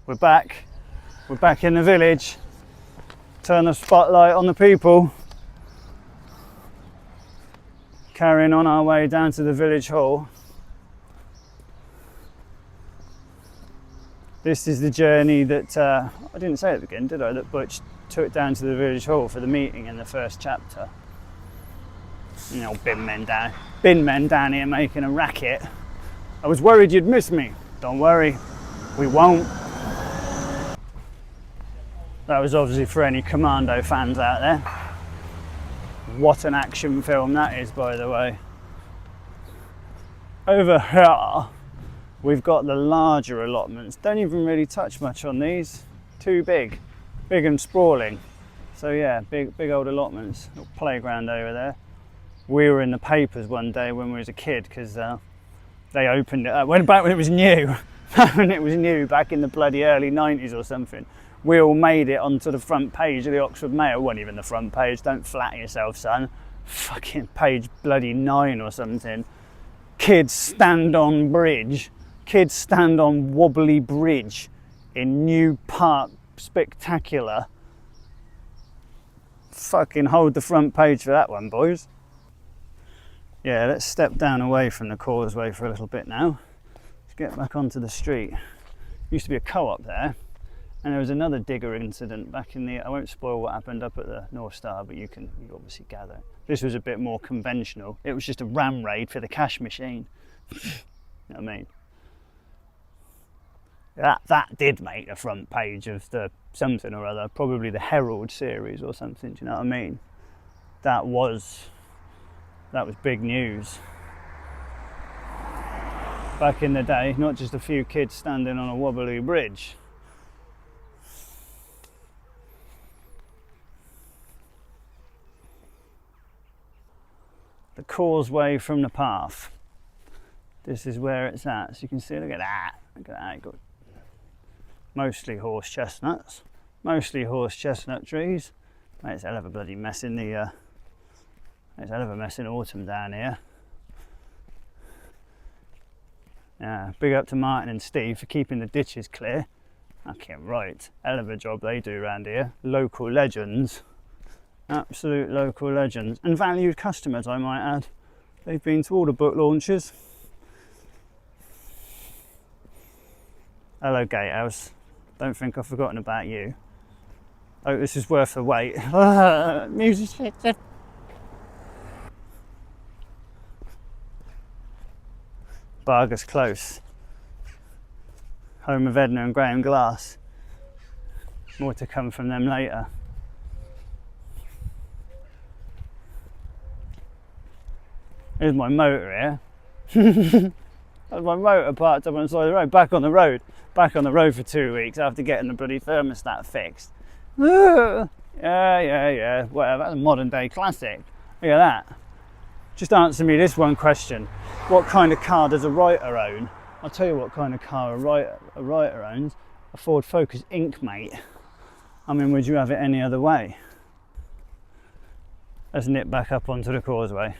We're back in the village. Turn the spotlight on the people. Carrying on our way down to the village hall. This is the journey that, I didn't say at the beginning, did I, that Butch took down to the village hall for the meeting in the first chapter. You know, bin men down here making a racket. I was worried you'd miss me. Don't worry, we won't. That was obviously for any Commando fans out there. What an action film that is, by the way. Over here, we've got the larger allotments. Don't even really touch much on these. Too big and sprawling. So yeah, big old allotments. Little playground over there. We were in the papers one day when we was a kid because they opened it up. Back when it was new. When it was new, back in the bloody early 90s or something. We all made it onto the front page of the Oxford Mail. It wasn't even the front page, don't flatter yourself, son. Fucking page bloody 9 or something. Kids stand on bridge. Kids stand on wobbly bridge in New Park Spectacular. Fucking hold the front page for that one, boys. Yeah, let's step down away from the causeway for a little bit now. Let's get back onto the street. Used to be a co-op there. And there was another digger incident back in the, I won't spoil what happened up at the North Star, but you obviously gather. This was a bit more conventional. It was just a ram raid for the cash machine. You know what I mean? That did make the front page of the something or other, probably the Herald series or something, do you know what I mean? That was big news. Back in the day, not just a few kids standing on a wobbly bridge. The causeway from the path. This is where it's at. So you can see, look at that. Look at that. You've got mostly horse chestnuts. Mostly horse chestnut trees. Mate, it's a hell of a bloody mess in the it's a hell of a mess in autumn down here. Yeah, big up to Martin and Steve for keeping the ditches clear. Okay, right. Hell of a job they do around here. Local legends. Absolute local legends and valued customers, I might add. They've been to all the book launches. Hello, Gatehouse. Don't think I've forgotten about you. Oh, this is worth the wait. Music. Barger's Close. Home of Edna and Graham Glass. More to come from them later. Here's my motor here. That's my motor parked up on the side of the road. Back on the road. Back on the road for 2 weeks after getting the bloody thermostat fixed. Yeah. Whatever. That's a modern day classic. Look at that. Just answer me this one question. What kind of car does a writer own? I'll tell you what kind of car a writer owns. A Ford Focus Inc, mate. I mean, would you have it any other way? Let's nip back up onto the causeway.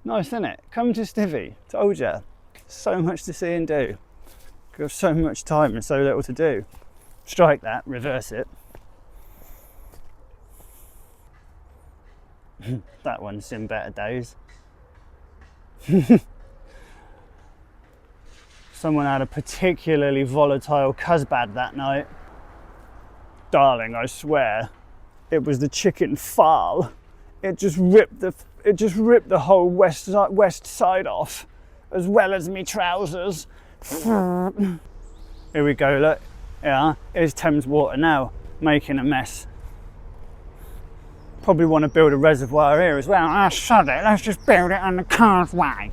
Nice, isn't it? Come to Stivvy. Told ya. So much to see and do. You have so much time and so little to do. Strike that, reverse it. That one's seen better days. Someone had a particularly volatile cusbad that night. Darling, I swear, it was the chicken fowl. It just ripped the whole west side off, as well as me trousers. Here we go, look. Yeah, here's Thames Water now, making a mess. Probably want to build a reservoir here as well. Ah, sod it, let's just build it on the causeway.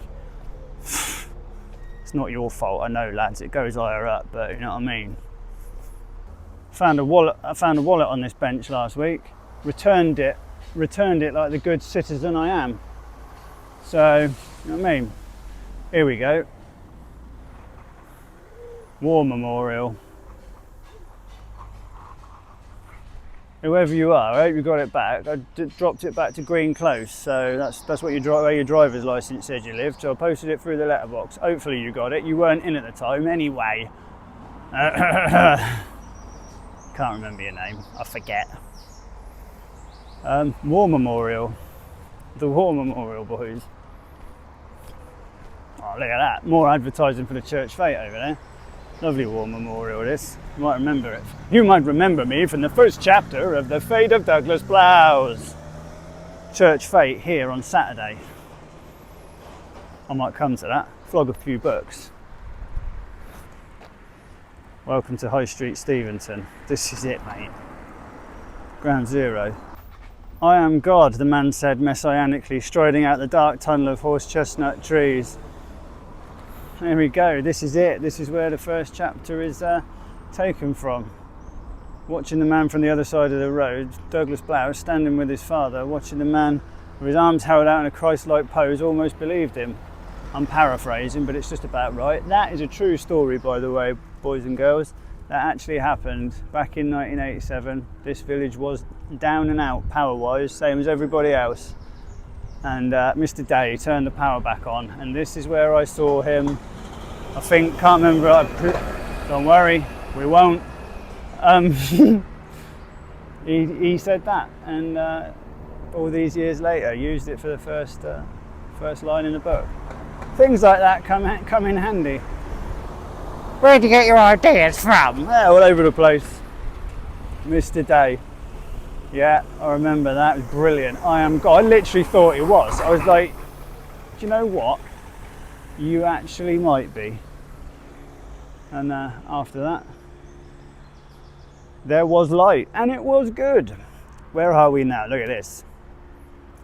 It's not your fault, I know, lads, it goes higher up, but you know what I mean. I found a wallet on this bench last week, returned it like the good citizen I am. So, you know what I mean? Here we go. War Memorial. Whoever you are, I hope you got it back. I dropped it back to Green Close, so that's what where your driver's license said you lived. So I posted it through the letterbox. Hopefully you got it. You weren't in at the time anyway. Can't remember your name, I forget. War Memorial. The War Memorial boys. Oh, look at that. More advertising for the church fete over there. Lovely War Memorial this. You might remember it. You might remember me from the first chapter of The Fate of Douglas Blouse. Church fete here on Saturday. I might come to that. Flog a few books. Welcome to Hight Street, Steventon. This is it, mate. Ground zero. I am God, the man said messianically, striding out the dark tunnel of horse chestnut trees. There we go, this is it. This is where the first chapter is taken from. Watching the man from the other side of the road, Douglas Blouse, standing with his father, watching the man with his arms held out in a Christ-like pose, almost believed him. I'm paraphrasing, but it's just about right. That is a true story, by the way, boys and girls. That actually happened back in 1987. This village was down and out power-wise, same as everybody else. And Mr. Day turned the power back on, and this is where I saw him. I think, can't remember, don't worry, we won't. He said that, and all these years later, used it for the first line in the book. Things like that come in handy. Where'd you get your ideas from? Yeah, all over the place. Mr. Day. Yeah, I remember that. It was brilliant. I am God. I literally thought it was. I was like, do you know what? You actually might be. And after that, there was light, and it was good. Where are we now? Look at this.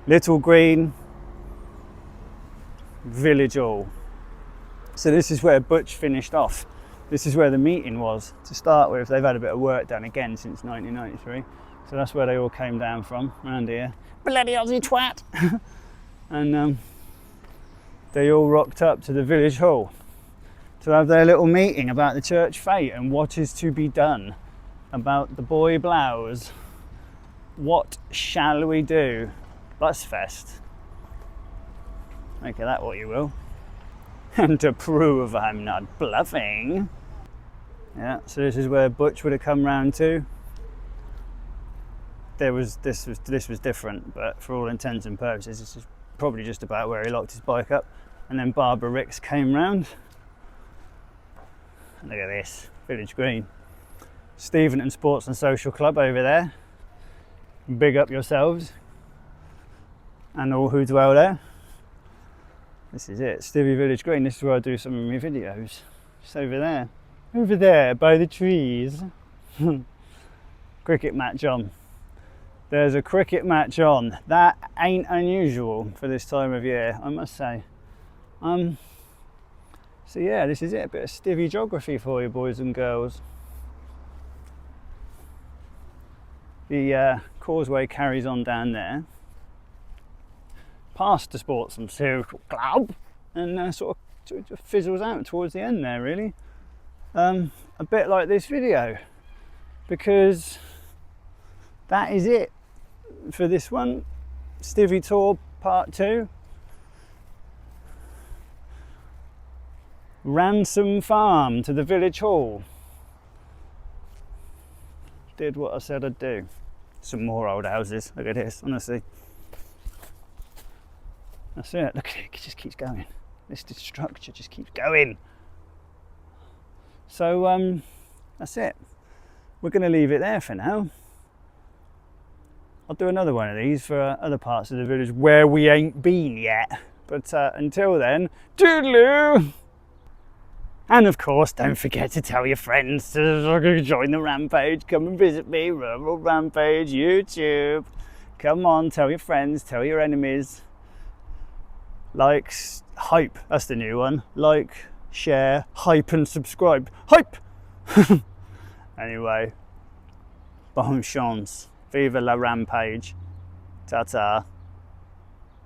Little Green Village Hall. So this is where Butch finished off. This is where the meeting was to start with. They've had a bit of work done again since 1993. So that's where they all came down from, around here. Bloody Aussie twat! And they all rocked up to the village hall to have their little meeting about the church fete and what is to be done about the boy Blouse. What shall we do? Busfest. Make of that what you will. And to prove I'm not bluffing. Yeah, so this is where Butch would have come round to. This was different, but for all intents and purposes, this is probably just about where he locked his bike up. And then Barbara Ricks came round. Look at this, Village Green. Steventon Sports and Social Club over there. Big up yourselves. And all who dwell there. This is it, Stivvy Village Green. This is where I do some of my videos. Just over there. Over there, by the trees. Cricket match on. There's a cricket match on. That ain't unusual for this time of year, I must say. So yeah, this is it. A bit of Stivvy geography for you, boys and girls. The causeway carries on down there, past the Sports and Social Club, and sort of fizzles out towards the end there, really. A bit like this video, because that is it for this one. Stivvy Tour Part 2. Ransom Farm to the Village Hall. Did what I said I'd do. Some more old houses. Look at this, honestly. That's it. Look at it. It just keeps going. This structure just keeps going. So that's it. We're going to leave it there for now. I'll do another one of these for other parts of the village where we ain't been yet. But until then, toodaloo! And of course, don't forget to tell your friends to join the Rampage. Come and visit me, Rural Rampage, YouTube. Come on, tell your friends, tell your enemies. Like, hype, that's the new one. Like, share, hype and subscribe. Hype! Anyway, bonne chance. Vive la Rampage. Ta-ta.